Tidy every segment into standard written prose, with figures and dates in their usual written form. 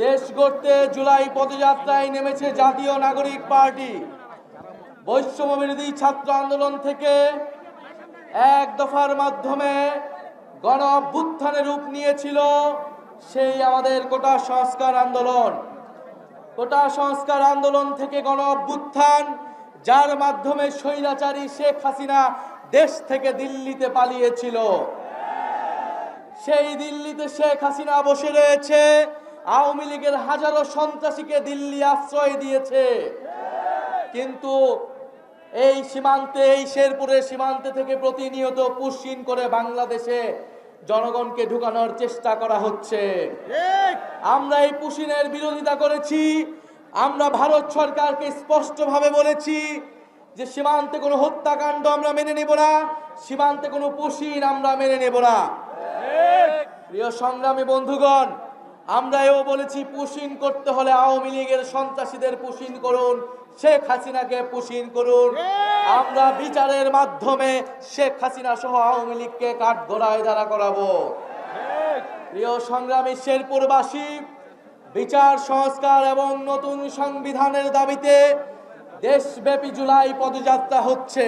দেশ গড়তে জুলাই পদযাত্রায় নেমেছে জাতীয় নাগরিক পার্টি। বৈষম্য বিরোধী ছাত্র আন্দোলন থেকে এক দফার মাধ্যমে গণ অভ্যুত্থানের রূপ নিয়েছিল সেই আমাদের কোটা সংস্কার আন্দোলন। কোটা সংস্কার আন্দোলন থেকে গণ অভ্যুত্থান, যার মাধ্যমে স্বৈরাচারী শেখ হাসিনা দেশ থেকে দিল্লিতে পালিয়েছিল। সেই দিল্লিতে শেখ হাসিনা বসে রয়েছে, আওয়ামী লীগের হাজারো সন্ত্রাসীকে দিল্লি আশ্রয় দিয়েছে। কিন্তু এই সীমান্তে, এই শেরপুরের সীমান্তে থেকে প্রতিনিয়ত পুশিন করে বাংলাদেশে জনগণকে ঢুকানোর চেষ্টা করা হচ্ছে। আমরা এই পুশিনের বিরোধিতা করেছি। আমরা ভারত সরকারকে স্পষ্টভাবে বলেছি যে সীমান্তে কোনো হত্যাকাণ্ড আমরা মেনে নেব না, সীমান্তে কোনো পুশিন আমরা মেনে নেব না। প্রিয় সংগ্রামী বন্ধুগণ, আমরা এও বলেছি পুশিন করতে হলে আওয়ামী লীগের সন্ত্রাসীদের পুশিন করুন, শেখ হাসিনাকে পুশিন করুন। আমরা বিচারের মাধ্যমে শেখ হাসিনা সহ আওয়ামী লীগকে কাঠগড়ায় দাঁড়া করাবো। প্রিয় সংগ্রামী শেরপুরবাসী, বিচার সংস্কার এবং নতুন সংবিধানের দাবিতে দেশব্যাপী জুলাই পদযাত্রা হচ্ছে।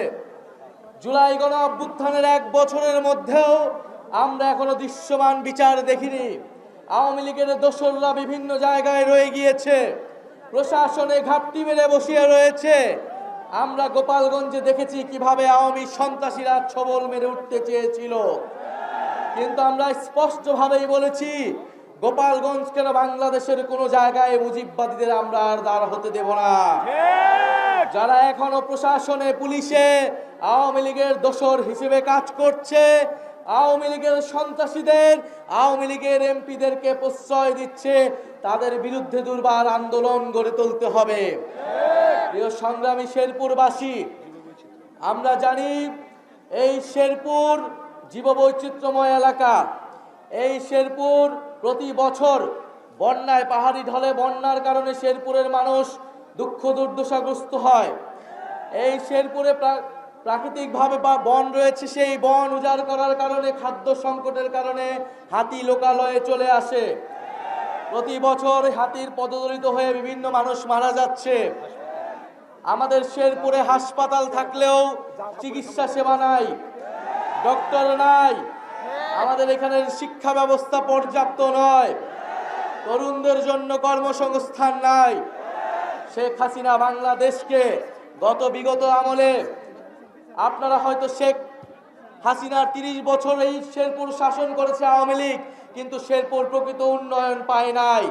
জুলাই গণ অভ্যুত্থানের 1 বছরের মধ্যেও আমরা এখনো দৃশ্যমান বিচার দেখিনি। আওয়ামী লীগের দোসররা বিভিন্ন জায়গায় রয়ে গিয়েছে, প্রশাসনে ঘাপটি মেরে বসিয়ে রয়েছে। আমরা গোপালগঞ্জে দেখেছি কিভাবে আওয়ামী সন্ত্রাসীরা ছবল মেরে উঠতে চেয়েছিল, কিন্তু আমরা স্পষ্টভাবেই বলেছি গোপালগঞ্জ কেন বাংলাদেশের কোনো জায়গায় মুজিববাদীদের আমরা আর দাঁড় হতে দেব না। যারা এখনো প্রশাসনে, পুলিশে আওয়ামী লীগের দোসর হিসেবে কাজ করছে, আওয়ামী লীগের সন্ত্রাসীদের, আওয়ামী লীগের এমপিদেরকে প্রশ্রয় দিচ্ছে, তাদের বিরুদ্ধে দুর্বার আন্দোলন গড়ে তুলতে হবে। প্রিয় সংগ্রামী শেরপুরবাসী, আমরা জানি এই শেরপুর জীববৈচিত্র্যময় এলাকা। এই শেরপুর প্রতি বছর বন্যায়, পাহাড়ি ঢলে বন্যার কারণে শেরপুরের মানুষ দুঃখ দুর্দশাগ্রস্ত হয়। এই শেরপুরে প্রাকৃতিকভাবে বন রয়েছে, সেই বন উজাড় করার কারণে, খাদ্য সংকটের কারণে হাতি লোকালয়ে চলে আসে। প্রতি বছর হাতির পদদলিত হয়ে বিভিন্ন মানুষ মারা যাচ্ছে। আমাদের শেরপুরে হাসপাতাল থাকলেও চিকিৎসা সেবা নাই, ডক্টর নাই। আমাদের এখানের শিক্ষা ব্যবস্থা পর্যাপ্ত নয়, তরুণদের জন্য কর্মসংস্থান নাই। শেখ হাসিনা বাংলাদেশকে বিগত আমলে, আপনারা হয়তো শেখ হাসিনার 30 বছর এই শেরপুর শাসন করেছে আওয়ামী লীগ, কিন্তু শেরপুর প্রকৃত উন্নয়ন পায় নাই।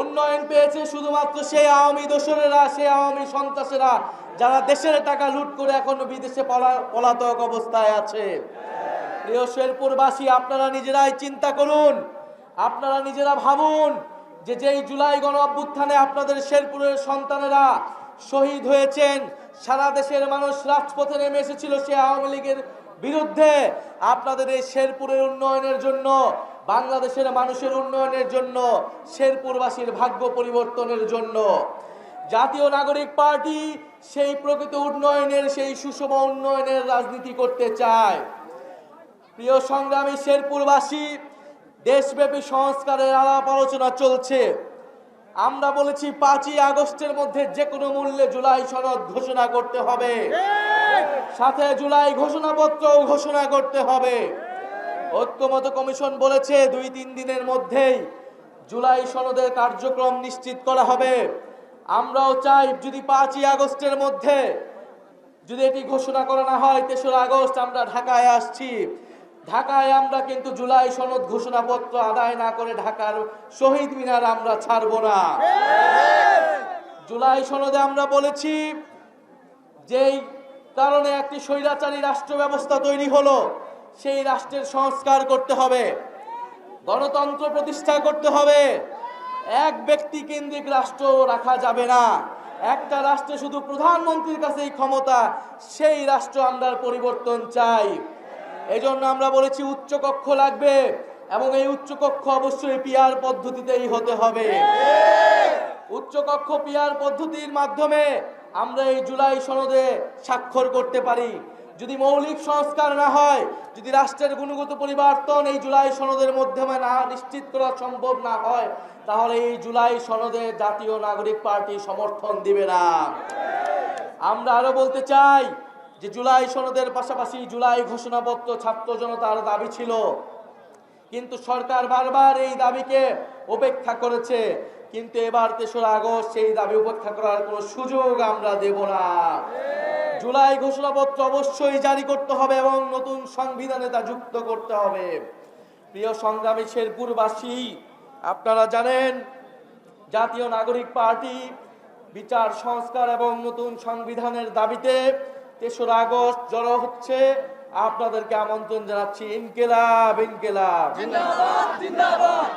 উন্নয়ন পেয়েছে শুধুমাত্র সেই আওয়ামী দোসরেরা, সেই আওয়ামী সন্ত্রাসীরা, যারা দেশের টাকা লুট করে এখনো বিদেশে পলাতক অবস্থায় আছে। প্রিয় শেরপুরবাসী, আপনারা নিজেরাই চিন্তা করুন, আপনারা নিজেরা ভাবুন যে যেই জুলাই গণ অভ্যুত্থানে আপনাদের শেরপুরের সন্তানেরা শহীদ হয়েছেন, সারা দেশের মানুষ রাজপথে নেমে এসেছিল সে আওয়ামী লীগের বিরুদ্ধে। আপনাদের এই শেরপুরের উন্নয়নের জন্য, বাংলাদেশের মানুষের উন্নয়নের জন্য, শেরপুরবাসীর ভাগ্য পরিবর্তনের জন্য জাতীয় নাগরিক পার্টি সেই প্রকৃত উন্নয়নের, সেই সুষম উন্নয়নের রাজনীতি করতে চায়। প্রিয় সংগ্রামী শেরপুরবাসী, দেশব্যাপী সংস্কারের আলাপ আলোচনা চলছে। আমরা বলেছি 5ই আগস্টের মধ্যে যে কোনো মূল্যে জুলাই সনদ ঘোষণা করতে হবে, সাথে জুলাই ঘোষণাপত্র ঘোষণা করতে হবে। ঐক্যমত্য কমিশন বলেছে 2-3 দিনের মধ্যেই জুলাই সনদের কার্যক্রম নিশ্চিত করা হবে। আমরাও চাই যদি 5ই আগস্টের মধ্যে যদি এটি ঘোষণা করা না হয়, 3রা আগস্ট আমরা ঢাকায় আসছি। ঢাকায় আমরা কিন্তু জুলাই সনদ ঘোষণাপত্র আদায় না করে ঢাকার শহীদ মিনার আমরা ছাড়ব না। জুলাই সনদে আমরা বলেছি যেই কারণে একটি স্বৈরাচারী রাষ্ট্র ব্যবস্থা তৈরি হলো, সেই রাষ্ট্রের সংস্কার করতে হবে, গণতন্ত্র প্রতিষ্ঠা করতে হবে। এক ব্যক্তি কেন্দ্রিক রাষ্ট্র রাখা যাবে না। একটা রাষ্ট্রে শুধু প্রধানমন্ত্রীর কাছেই ক্ষমতা, সেই রাষ্ট্র আমরা পরিবর্তন চাই। এজন্য আমরা বলেছি উচ্চকক্ষ লাগবে, এবং এই উচ্চকক্ষ অবশ্যই পিআর পদ্ধতিতেই হতে হবে। উচ্চকক্ষ পিআর পদ্ধতির মাধ্যমে আমরা এই জুলাই সনদে স্বাক্ষর করতে পারি। যদি মৌলিক সংস্কার না হয়, যদি রাষ্ট্রের গুণগত পরিবর্তন এই জুলাই সনদের মাধ্যমে না নিশ্চিত করা সম্ভব না হয়, তাহলে এই জুলাই সনদে জাতীয় নাগরিক পার্টি সমর্থন দিবে না। আমরা আরো বলতে চাই যে জুলাই সনদের পাশাপাশি জুলাই ঘোষণাপত্র ছাত্র জনতার দাবি ছিল, কিন্তু সরকার বারবার এই দাবিকে উপেক্ষা করেছে। কিন্তু এবার ৩রা আগস্ট সেই দাবি উপেক্ষা করার কোনো সুযোগ আমরা দেব না। জুলাই ঘোষণাপত্র অবশ্যই জারি করতে হবে এবং নতুন সংবিধানে তা যুক্ত করতে হবে। প্রিয় সংগ্রামী শেরপুরবাসী, আপনারা জানেন জাতীয় নাগরিক পার্টি বিচার সংস্কার এবং নতুন সংবিধানের দাবিতে ৩রা আগস্ট জড়ো হচ্ছে। আপনাদেরকে আমন্ত্রণ জানাচ্ছি। ইনকিলাব, ইনকিলাব, জিন্দাবাদ, জিন্দাবাদ।